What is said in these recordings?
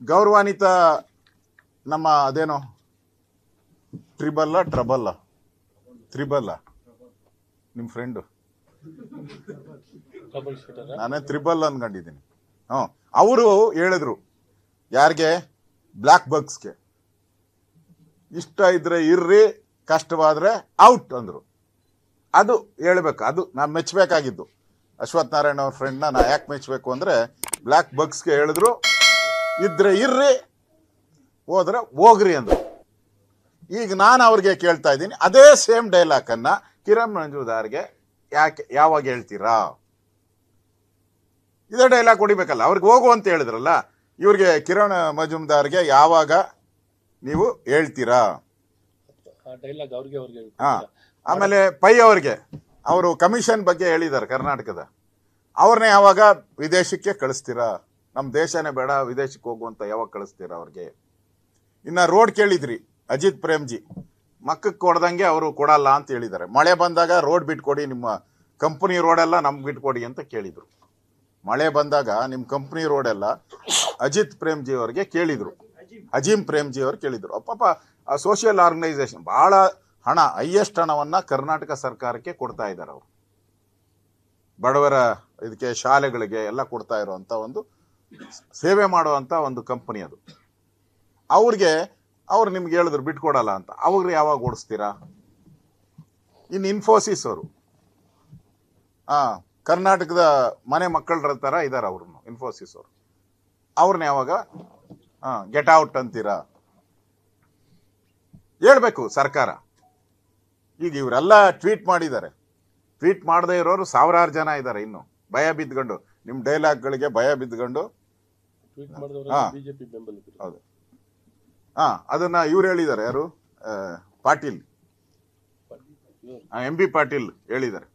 ಗೌರವಾನ್ವಿತ ನಮ್ಮ ಅದೇನೋ ಟ್ರಿಬಲ್ಲ ನಿಮ್ಮ ಫ್ರೆಂಡು ನಾನೇ ತ್ರಿಬಲ್ ಅನ್ಕೊಂಡಿದ್ದೀನಿ. ಅವರು ಹೇಳಿದ್ರು ಯಾರಿಗೆ, ಬ್ಲ್ಯಾಕ್ ಬಗ್ಸ್ಗೆ, ಇಷ್ಟ ಇದ್ರೆ ಇರ್ರಿ, ಕಷ್ಟವಾದ್ರೆ ಔಟ್ ಅಂದ್ರು. ಅದು ಹೇಳ್ಬೇಕು, ಅದು ನಾನು ಮೆಚ್ಚಬೇಕಾಗಿದ್ದು. ಅಶ್ವಥ್ ನಾರಾಯಣ ಅವ್ರ ಫ್ರೆಂಡ್ನ ನಾ ಯಾಕೆ ಮೆಚ್ಚಬೇಕು ಅಂದರೆ, ಬ್ಲ್ಯಾಕ್ ಬಗ್ಸ್ಗೆ ಹೇಳಿದ್ರು ಇದ್ರೆ ಇರ್ರಿ, ಹೋದ್ರೆ ಹೋಗ್ರಿ ಅಂದ್ರು. ಈಗ ನಾನು ಅವ್ರಿಗೆ ಕೇಳ್ತಾ ಇದ್ದೀನಿ, ಅದೇ ಸೇಮ್ ಡೈಲಾಗನ್ನು ಕಿರಣ್ ಮಂಜುದಾರ್ಗೆ ಯಾವಾಗ ಹೇಳ್ತೀರಾ? ಇದೇ ಡೈಲಾಗ್ ಹೊಡಿಬೇಕಲ್ಲ. ಅವ್ರಿಗೆ ಹೋಗು ಅಂತ ಹೇಳಿದ್ರಲ್ಲ, ಇವ್ರಿಗೆ ಕಿರಣ್ ಮಜುಮ್ದಾರ್ಗೆ ಯಾವಾಗ ನೀವು ಹೇಳ್ತೀರಾ? ಆಮೇಲೆ ಪೈ ಅವ್ರಿಗೆ ಅವರು ಕಮಿಷನ್ ಬಗ್ಗೆ ಹೇಳಿದ್ದಾರೆ ಕರ್ನಾಟಕದ, ಅವ್ರನ್ನ ಯಾವಾಗ ವಿದೇಶಕ್ಕೆ ಕಳಿಸ್ತೀರಾ? ನಮ್ಮ ದೇಶನೇ ಬೇಡ, ವಿದೇಶಕ್ಕೆ ಹೋಗುವಂತ ಯಾವಾಗ ಕಳಿಸ್ತೀರಾ ಅವ್ರಿಗೆ? ಇನ್ನು ರೋಡ್ ಕೇಳಿದ್ರಿ, ಅಜಿತ್ ಪ್ರೇಮ್ಜಿ ಮಕ್ಕಕ್ಕೆ ಕೊಡ್ದಂಗೆ ಅವರು ಕೊಡಲ್ಲ ಅಂತ ಹೇಳಿದ್ದಾರೆ. ಮಳೆ ಬಂದಾಗ ರೋಡ್ ಬಿಟ್ಕೊಡಿ, ನಿಮ್ಮ ಕಂಪ್ನಿ ರೋಡೆಲ್ಲ ನಮ್ಗೆ ಬಿಟ್ಕೊಡಿ ಅಂತ ಕೇಳಿದ್ರು. ಮಳೆ ಬಂದಾಗ ನಿಮ್ಮ ಕಂಪ್ನಿ ರೋಡೆಲ್ಲ ಅಜಿತ್ ಪ್ರೇಮ್ಜಿ ಅವ್ರಿಗೆ ಕೇಳಿದ್ರು, ಅಜೀಂ ಪ್ರೇಮ್ಜಿ ಅವ್ರು ಕೇಳಿದ್ರು. ಪಾಪ ಆ ಸೋಷಿಯಲ್ ಆರ್ಗನೈಸೇಷನ್ ಭಾಳ ಹಣ, ಹೈಯೆಸ್ಟ್ ಹಣವನ್ನು ಕರ್ನಾಟಕ ಸರ್ಕಾರಕ್ಕೆ ಕೊಡ್ತಾ ಇದ್ದಾರೆ. ಅವರು ಬಡವರ ಇದಕ್ಕೆ, ಶಾಲೆಗಳಿಗೆ ಎಲ್ಲ ಕೊಡ್ತಾ ಇರುವಂಥ ಒಂದು ಸೇವೆ ಮಾಡುವಂಥ ಒಂದು ಕಂಪನಿ ಅದು. ಅವ್ರು ನಿಮ್ಗೆ ಹೇಳಿದ್ರು ಬಿಟ್ಕೊಡಲ್ಲ ಅಂತ, ಅವ್ರು ಯಾವಾಗ ಓಡಿಸ್ತೀರಾ? ಇನ್ನು ಇನ್ಫೋಸಿಸ್ ಅವರು ಕರ್ನಾಟಕದ ಮನೆ ಮಕ್ಕಳ ಥರ ಇದ್ದಾರೆ ಅವರು, ಇನ್ಫೋಸಿಸ್ ಅವರು. ಅವ್ರನ್ನ ಯಾವಾಗ ಗೆಟ್ ಔಟ್ ಅಂತೀರಾ? ಹೇಳ್ಬೇಕು ಸರ್ಕಾರ. ಈಗ ಇವರೆಲ್ಲ ಟ್ವೀಟ್ ಮಾಡಿದ್ದಾರೆ, ಟ್ವೀಟ್ ಮಾಡದೇ ಇರೋರು ಸಾವಿರಾರು ಜನ ಇದ್ದಾರೆ. ಇನ್ನು ಭಯ ಬಿದ್ಕೊಂಡು, ನಿಮ್ಮ ಡೈಲಾಗ್ಗಳಿಗೆ ಭಯ ಬಿದ್ಕೊಂಡು ಹೌದು. ಅದನ್ನ ಇವ್ರು ಹೇಳಿದ್ದಾರೆ, ಯಾರು? ಪಾಟೀಲ್, ಎಂ ಬಿ ಪಾಟೀಲ್ ಹೇಳಿದ್ದಾರೆ.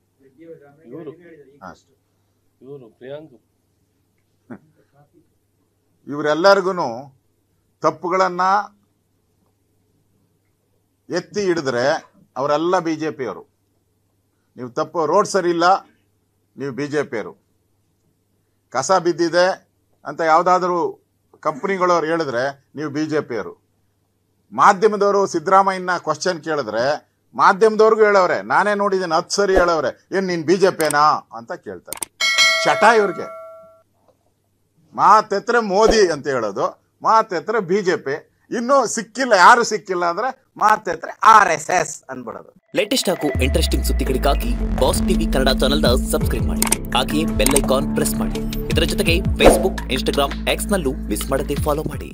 ಇವರೆಲ್ಲರಿಗೂ ತಪ್ಪುಗಳನ್ನ ಎತ್ತಿ ಹಿಡಿದ್ರೆ ಅವರೆಲ್ಲ ಬಿಜೆಪಿಯವರು. ನೀವು ತಪ್ಪು, ರೋಡ್ ಸರಿ ಇಲ್ಲ, ನೀವು ಬಿಜೆಪಿಯವರು. ಕಸ ಬಿದ್ದಿದೆ ಅಂತ ಯಾವುದಾದ್ರೂ ಕಂಪ್ನಿಗಳವ್ರು ಹೇಳಿದ್ರೆ ನೀವು ಬಿಜೆಪಿಯವರು. ಮಾಧ್ಯಮದವರು ಸಿದ್ದರಾಮಯ್ಯನ ಕ್ವಶನ್ ಕೇಳಿದ್ರೆ ಮಾಧ್ಯಮದವ್ರಿಗೂ ಹೇಳವ್ರೆ, ನಾನೇ ನೋಡಿದ್ದೀನಿ 10 ಸರಿ ಹೇಳವ್ರೆ, ಏನು ನೀನು ಬಿಜೆಪಿನಾ ಅಂತ ಕೇಳ್ತಾರೆ. ಚಟ ಇವ್ರಿಗೆ. ಮಾತೆತ್ರ ಮೋದಿ ಅಂತ ಹೇಳೋದು, ಮಾತೆತ್ರ ಬಿಜೆಪಿ. ಇನ್ನೂ ಸಿಕ್ಕಿಲ್ಲ, ಯಾರು ಸಿಕ್ಕಿಲ್ಲ ಅಂದ್ರೆ ಮಾತೆತ್ರ RSS ಅನ್ಬಿಡೋದು. ಲೇಟೆಸ್ಟ್ ಹಾಗೂ ಇಂಟ್ರೆಸ್ಟಿಂಗ್ ಸುದ್ದಿಗಳಿಗಾಗಿ ಬಾಸ್ ಟಿವಿ ಕನ್ನಡ ಚಾನೆಲ್ನ ಸಬ್ಸ್ಕ್ರೈಬ್ ಮಾಡಿ, ಹಾಗೆಯೇ ಬೆಲ್ ಐಕಾನ್ ಪ್ರೆಸ್ ಮಾಡಿ. ಇದರ ಜೊತೆಗೆ ಫೇಸ್ಬುಕ್, ಇನ್ಸ್ಟಾಗ್ರಾಮ್, ಎಕ್ಸ್ ನಲ್ಲೂ ಮಿಸ್ ಮಾಡದೆ ಫಾಲೋ ಮಾಡಿ.